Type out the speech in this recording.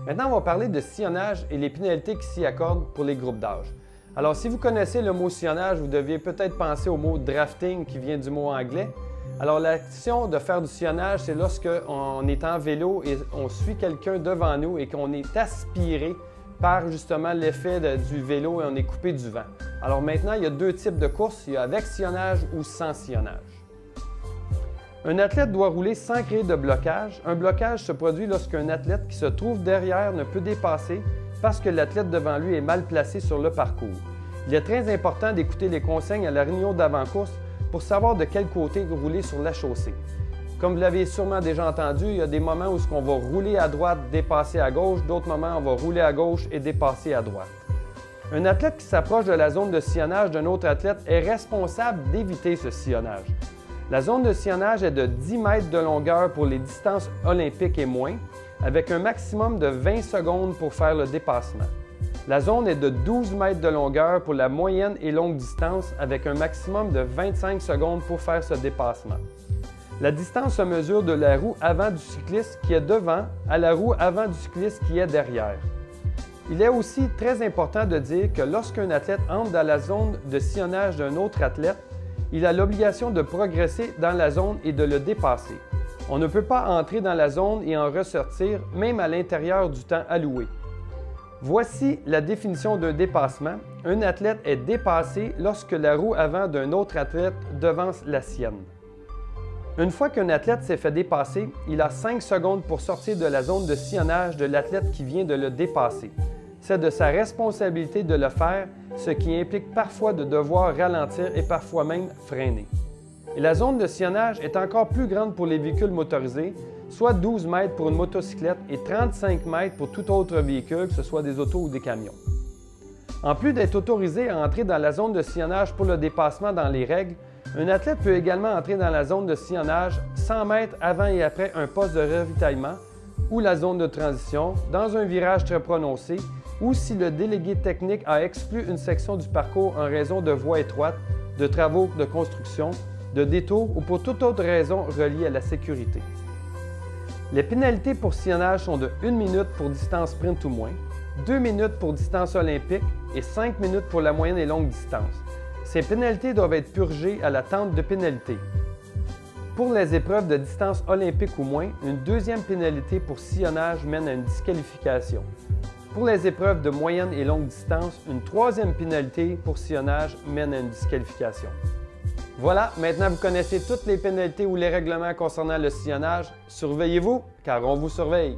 Maintenant, on va parler de sillonnage et les pénalités qui s'y accordent pour les groupes d'âge. Alors, si vous connaissez le mot sillonnage, vous deviez peut-être penser au mot drafting qui vient du mot anglais. Alors, l'action de faire du sillonnage, c'est lorsque on est en vélo et on suit quelqu'un devant nous et qu'on est aspiré par justement l'effet du vélo et on est coupé du vent. Alors maintenant, il y a deux types de courses, il y a avec sillonnage ou sans sillonnage. Un athlète doit rouler sans créer de blocage. Un blocage se produit lorsqu'un athlète qui se trouve derrière ne peut dépasser parce que l'athlète devant lui est mal placé sur le parcours. Il est très important d'écouter les consignes à la réunion d'avant-course pour savoir de quel côté rouler sur la chaussée. Comme vous l'avez sûrement déjà entendu, il y a des moments où on va rouler à droite, dépasser à gauche, d'autres moments on va rouler à gauche et dépasser à droite. Un athlète qui s'approche de la zone de sillonnage d'un autre athlète est responsable d'éviter ce sillonnage. La zone de sillonnage est de 10 mètres de longueur pour les distances olympiques et moins, avec un maximum de 20 secondes pour faire le dépassement. La zone est de 12 mètres de longueur pour la moyenne et longue distance, avec un maximum de 25 secondes pour faire ce dépassement. La distance se mesure de la roue avant du cycliste qui est devant à la roue avant du cycliste qui est derrière. Il est aussi très important de dire que lorsqu'un athlète entre dans la zone de sillonnage d'un autre athlète, il a l'obligation de progresser dans la zone et de le dépasser. On ne peut pas entrer dans la zone et en ressortir, même à l'intérieur du temps alloué. Voici la définition d'un dépassement. Un athlète est dépassé lorsque la roue avant d'un autre athlète devance la sienne. Une fois qu'un athlète s'est fait dépasser, il a 5 secondes pour sortir de la zone de sillonnage de l'athlète qui vient de le dépasser. C'est de sa responsabilité de le faire, ce qui implique parfois de devoir ralentir et parfois même freiner. Et la zone de sillonnage est encore plus grande pour les véhicules motorisés, soit 12 mètres pour une motocyclette et 35 mètres pour tout autre véhicule, que ce soit des autos ou des camions. En plus d'être autorisé à entrer dans la zone de sillonnage pour le dépassement dans les règles, un athlète peut également entrer dans la zone de sillonnage 100 mètres avant et après un poste de ravitaillement ou la zone de transition, dans un virage très prononcé, ou si le délégué technique a exclu une section du parcours en raison de voies étroites, de travaux de construction, de détours ou pour toute autre raison reliée à la sécurité. Les pénalités pour sillonnage sont de 1 minute pour distance sprint ou moins, 2 minutes pour distance olympique et 5 minutes pour la moyenne et longue distance. Ces pénalités doivent être purgées à la tente de pénalité. Pour les épreuves de distance olympique ou moins, une deuxième pénalité pour sillonnage mène à une disqualification. Pour les épreuves de moyenne et longue distance, une troisième pénalité pour sillonnage mène à une disqualification. Voilà, maintenant vous connaissez toutes les pénalités ou les règlements concernant le sillonnage. Surveillez-vous, car on vous surveille.